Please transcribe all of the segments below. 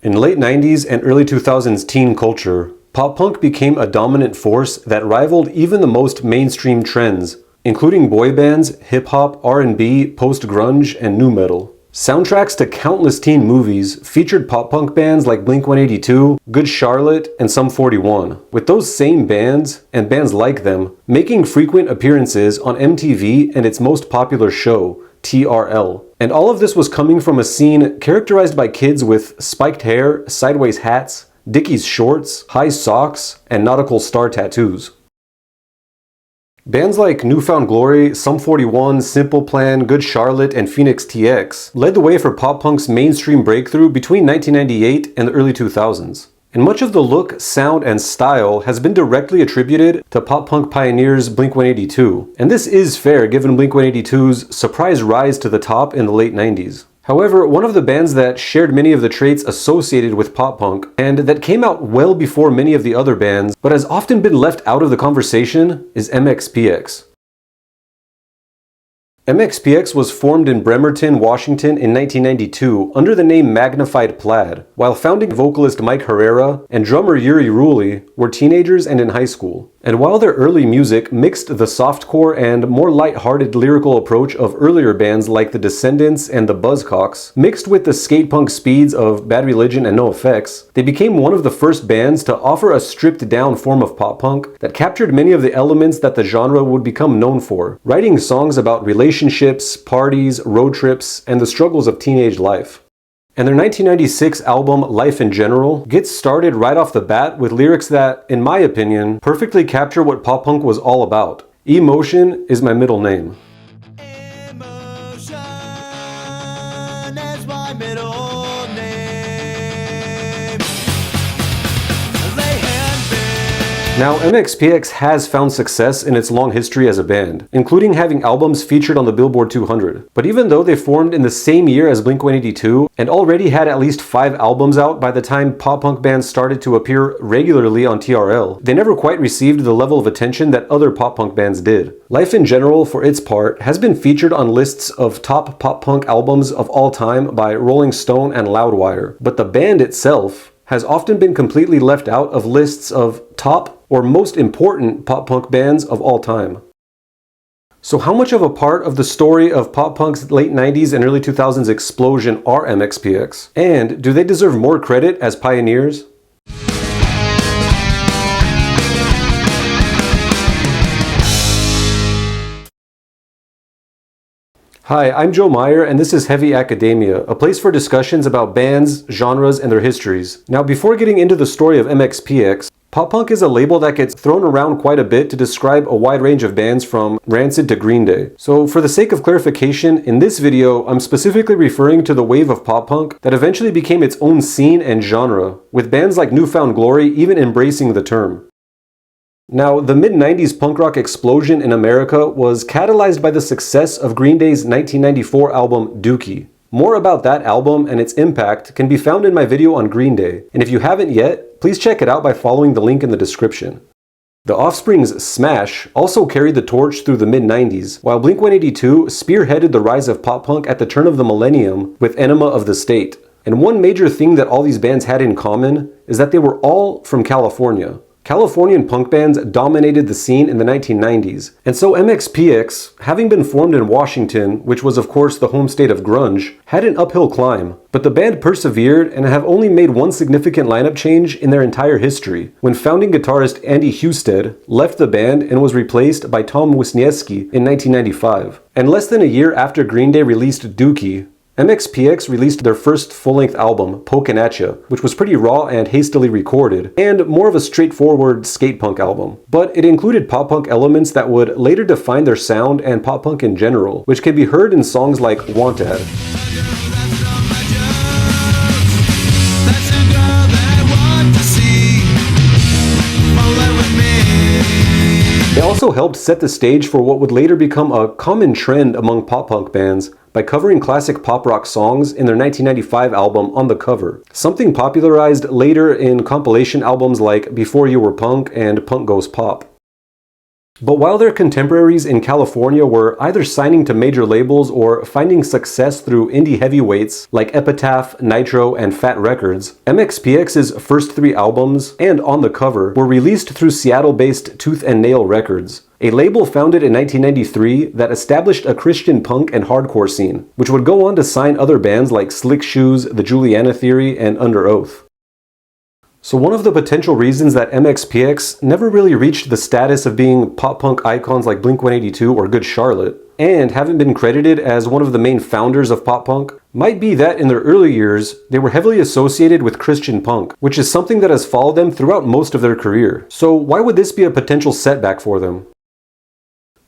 In late 90s and early 2000s teen culture, pop-punk became a dominant force that rivaled even the most mainstream trends, including boy bands, hip-hop, R&B, post-grunge, and nu metal. Soundtracks to countless teen movies featured pop-punk bands like Blink-182, Good Charlotte, and Sum 41, with those same bands, and bands like them, making frequent appearances on MTV and its most popular show, TRL. And all of this was coming from a scene characterized by kids with spiked hair, sideways hats, Dickies shorts, high socks, and nautical star tattoos. Bands like New Found Glory, Sum 41, Simple Plan, Good Charlotte, and Phoenix TX led the way for pop-punk's mainstream breakthrough between 1998 and the early 2000s. And much of the look, sound, and style has been directly attributed to pop-punk pioneers Blink-182. And this is fair given Blink-182's surprise rise to the top in the late 90s. However, one of the bands that shared many of the traits associated with pop-punk, and that came out well before many of the other bands, but has often been left out of the conversation, is MxPx. MxPx was formed in Bremerton, Washington in 1992 under the name Magnified Plaid, while founding vocalist Mike Herrera and drummer Yuri Rulli were teenagers and in high school. And while their early music mixed the softcore and more light-hearted lyrical approach of earlier bands like The Descendants and the Buzzcocks, mixed with the skate punk speeds of Bad Religion and NoFX, they became one of the first bands to offer a stripped-down form of pop-punk that captured many of the elements that the genre would become known for, writing songs about relationships, parties, road trips, and the struggles of teenage life. And their 1996 album, Life in General, gets started right off the bat with lyrics that, in my opinion, perfectly capture what pop-punk was all about. Emotion is my middle name. Emotion is my middle name. Lay hand big. Now, MxPx has found success in its long history as a band, including having albums featured on the Billboard 200. But even though they formed in the same year as Blink-182 and already had at least 5 albums out by the time pop-punk bands started to appear regularly on TRL, they never quite received the level of attention that other pop-punk bands did. Life in General, for its part, has been featured on lists of top pop-punk albums of all time by Rolling Stone and Loudwire, but the band itself has often been completely left out of lists of top or most important pop-punk bands of all time. So how much of a part of the story of pop-punk's late 90s and early 2000s explosion are MxPx? And do they deserve more credit as pioneers? Hi, I'm Joe Meyer, and this is Heavy Academia, a place for discussions about bands, genres, and their histories. Now, before getting into the story of MxPx, pop-punk is a label that gets thrown around quite a bit to describe a wide range of bands from Rancid to Green Day. So for the sake of clarification, in this video, I'm specifically referring to the wave of pop-punk that eventually became its own scene and genre, with bands like New Found Glory even embracing the term. Now, the mid-90s punk rock explosion in America was catalyzed by the success of Green Day's 1994 album Dookie. More about that album and its impact can be found in my video on Green Day, and if you haven't yet, please check it out by following the link in the description. The Offspring's Smash also carried the torch through the mid-90s, while Blink-182 spearheaded the rise of pop-punk at the turn of the millennium with Enema of the State. And one major thing that all these bands had in common is that they were all from California. Californian punk bands dominated the scene in the 1990s, and so MxPx, having been formed in Washington, which was of course the home state of grunge, had an uphill climb. But the band persevered and have only made one significant lineup change in their entire history, when founding guitarist Andy Husted left the band and was replaced by Tom Wisniewski in 1995. And less than a year after Green Day released Dookie, MxPx released their first full-length album, Pokin' At Ya, which was pretty raw and hastily recorded, and more of a straightforward skate punk album. But it included pop-punk elements that would later define their sound and pop-punk in general, which can be heard in songs like Want Ad. They also helped set the stage for what would later become a common trend among pop-punk bands by covering classic pop rock songs in their 1995 album On the Cover, something popularized later in compilation albums like Before You Were Punk and Punk Goes Pop. But while their contemporaries in California were either signing to major labels or finding success through indie heavyweights like Epitaph, Nitro, and Fat Records, MxPx's first 3 albums, and On the Cover, were released through Seattle-based Tooth and Nail Records, a label founded in 1993 that established a Christian punk and hardcore scene, which would go on to sign other bands like Slick Shoes, The Juliana Theory, and Under Oath. So one of the potential reasons that MxPx never really reached the status of being pop-punk icons like Blink-182 or Good Charlotte, and haven't been credited as one of the main founders of pop-punk, might be that in their early years, they were heavily associated with Christian punk, which is something that has followed them throughout most of their career. So why would this be a potential setback for them?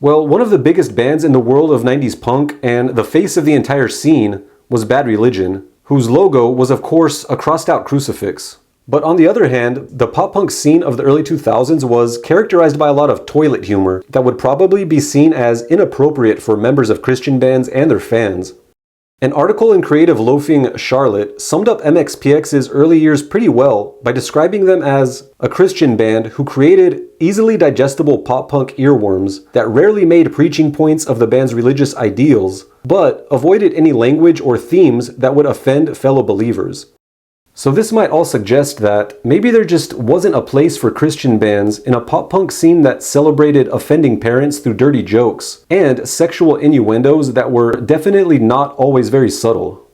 Well, one of the biggest bands in the world of 90s punk, and the face of the entire scene, was Bad Religion, whose logo was of course a crossed-out crucifix. But on the other hand, the pop-punk scene of the early 2000s was characterized by a lot of toilet humor that would probably be seen as inappropriate for members of Christian bands and their fans. An article in Creative Loafing Charlotte summed up MxPx's early years pretty well by describing them as a Christian band who created easily digestible pop-punk earworms that rarely made preaching points of the band's religious ideals, but avoided any language or themes that would offend fellow believers. So this might all suggest that maybe there just wasn't a place for Christian bands in a pop-punk scene that celebrated offending parents through dirty jokes and sexual innuendos that were definitely not always very subtle.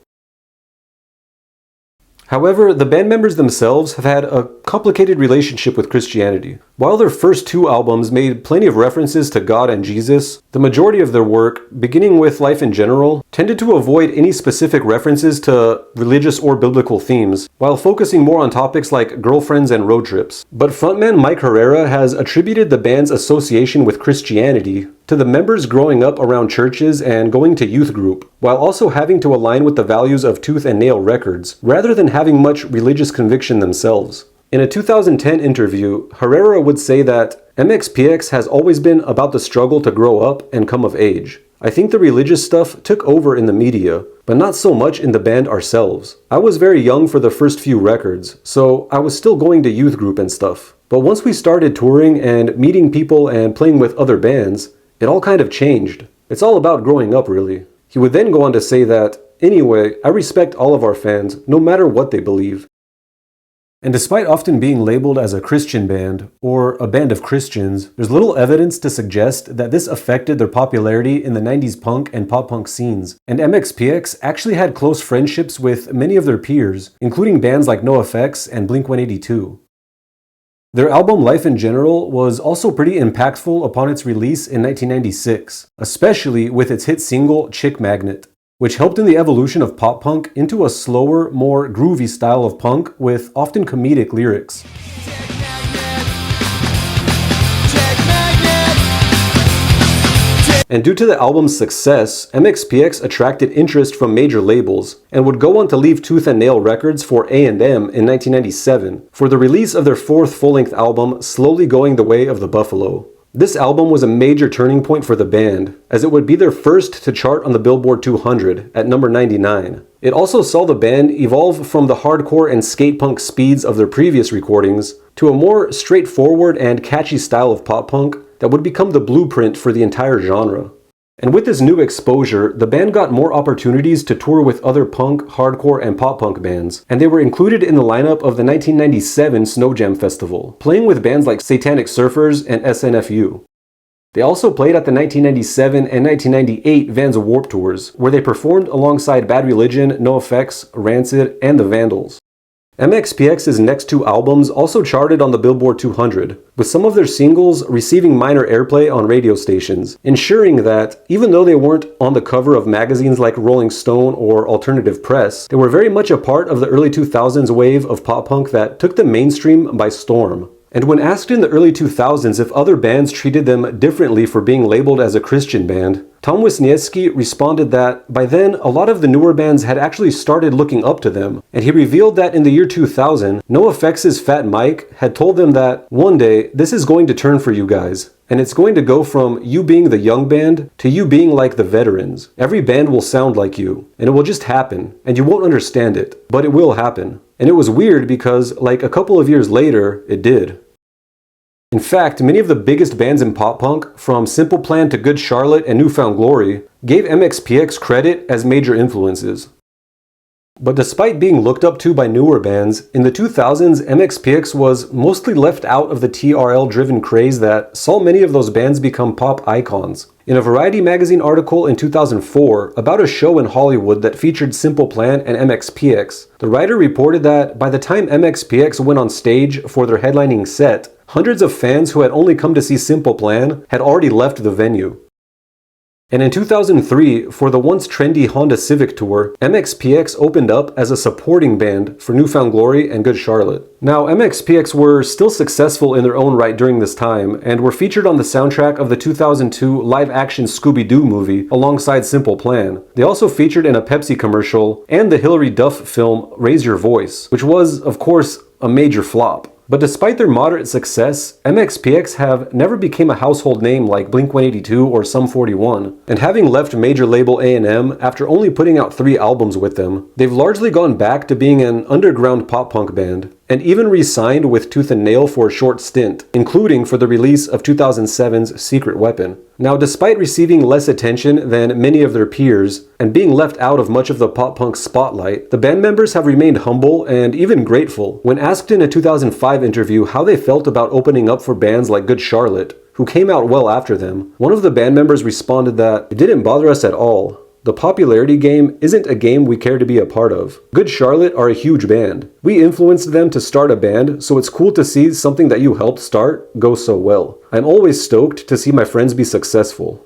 However, the band members themselves have had a complicated relationship with Christianity. While their first 2 albums made plenty of references to God and Jesus, the majority of their work, beginning with Life in General, tended to avoid any specific references to religious or biblical themes, while focusing more on topics like girlfriends and road trips. But frontman Mike Herrera has attributed the band's association with Christianity to the members growing up around churches and going to youth group, while also having to align with the values of Tooth and Nail Records, rather than having much religious conviction themselves. In a 2010 interview, Herrera would say that MxPx has always been about the struggle to grow up and come of age. I think the religious stuff took over in the media, but not so much in the band ourselves. I was very young for the first few records, so I was still going to youth group and stuff. But once we started touring and meeting people and playing with other bands, it all kind of changed. It's all about growing up, really. He would then go on to say that, anyway, I respect all of our fans, no matter what they believe. And despite often being labeled as a Christian band, or a band of Christians, there's little evidence to suggest that this affected their popularity in the 90s punk and pop-punk scenes, and MxPx actually had close friendships with many of their peers, including bands like NoFX and Blink-182. Their album Life in General was also pretty impactful upon its release in 1996, especially with its hit single Chick Magnet, which helped in the evolution of pop-punk into a slower, more groovy style of punk with often comedic lyrics. And due to the album's success, MxPx attracted interest from major labels, and would go on to leave Tooth and Nail Records for A&M in 1997, for the release of their 4th full-length album, Slowly Going the Way of the Buffalo. This album was a major turning point for the band, as it would be their first to chart on the Billboard 200 at number 99. It also saw the band evolve from the hardcore and skate punk speeds of their previous recordings to a more straightforward and catchy style of pop punk that would become the blueprint for the entire genre. And with this new exposure, the band got more opportunities to tour with other punk, hardcore, and pop-punk bands, and they were included in the lineup of the 1997 Snow Jam Festival, playing with bands like Satanic Surfers and SNFU. They also played at the 1997 and 1998 Vans Warped Tours, where they performed alongside Bad Religion, NoFX, Rancid, and the Vandals. MxPx's next 2 albums also charted on the Billboard 200, with some of their singles receiving minor airplay on radio stations, ensuring that, even though they weren't on the cover of magazines like Rolling Stone or Alternative Press, they were very much a part of the early 2000s wave of pop-punk that took the mainstream by storm. And when asked in the early 2000s if other bands treated them differently for being labeled as a Christian band, Tom Wisniewski responded that by then a lot of the newer bands had actually started looking up to them, and he revealed that in the year 2000, NoFX's Fat Mike had told them that one day this is going to turn for you guys, and it's going to go from you being the young band to you being like the veterans. Every band will sound like you, and it will just happen, and you won't understand it, but it will happen. And it was weird because, like a couple of years later, it did. In fact, many of the biggest bands in pop punk, from Simple Plan to Good Charlotte and New Found Glory, gave MxPx credit as major influences. But despite being looked up to by newer bands, in the 2000s MxPx was mostly left out of the TRL-driven craze that saw many of those bands become pop icons. In a Variety magazine article in 2004 about a show in Hollywood that featured Simple Plan and MxPx, the writer reported that by the time MxPx went on stage for their headlining set, hundreds of fans who had only come to see Simple Plan had already left the venue. And in 2003, for the once trendy Honda Civic Tour, MxPx opened up as a supporting band for New Found Glory and Good Charlotte. Now, MxPx were still successful in their own right during this time, and were featured on the soundtrack of the 2002 live-action Scooby-Doo movie alongside Simple Plan. They also featured in a Pepsi commercial and the Hilary Duff film Raise Your Voice, which was, of course, a major flop. But despite their moderate success, MxPx have never became a household name like Blink-182 or Sum 41. And having left major label A&M after only putting out 3 albums with them, they've largely gone back to being an underground pop-punk band, and even re-signed with Tooth and Nail for a short stint, including for the release of 2007's Secret Weapon. Now, despite receiving less attention than many of their peers, and being left out of much of the pop-punk spotlight, the band members have remained humble and even grateful. When asked in a 2005 interview how they felt about opening up for bands like Good Charlotte, who came out well after them, one of the band members responded that it didn't bother us at all. The popularity game isn't a game we care to be a part of. Good Charlotte are a huge band. We influenced them to start a band, so it's cool to see something that you helped start go so well. I'm always stoked to see my friends be successful.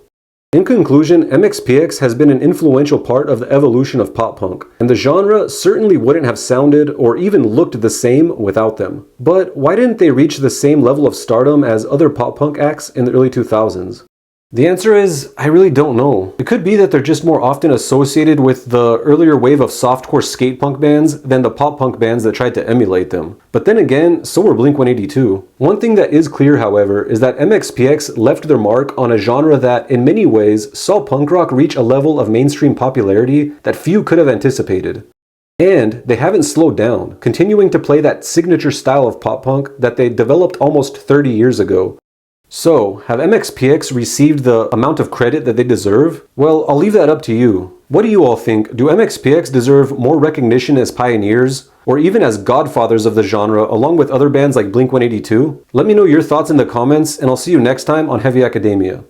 In conclusion, MxPx has been an influential part of the evolution of pop punk, and the genre certainly wouldn't have sounded or even looked the same without them. But why didn't they reach the same level of stardom as other pop punk acts in the early 2000s? The answer is, I really don't know. It could be that they're just more often associated with the earlier wave of softcore skate punk bands than the pop punk bands that tried to emulate them. But then again, so were Blink-182. One thing that is clear, however, is that MxPx left their mark on a genre that, in many ways, saw punk rock reach a level of mainstream popularity that few could have anticipated. And they haven't slowed down, continuing to play that signature style of pop punk that they developed almost 30 years ago. So, have MxPx received the amount of credit that they deserve? Well, I'll leave that up to you. What do you all think? Do MxPx deserve more recognition as pioneers, or even as godfathers of the genre along with other bands like Blink-182? Let me know your thoughts in the comments, and I'll see you next time on Heavy Academia.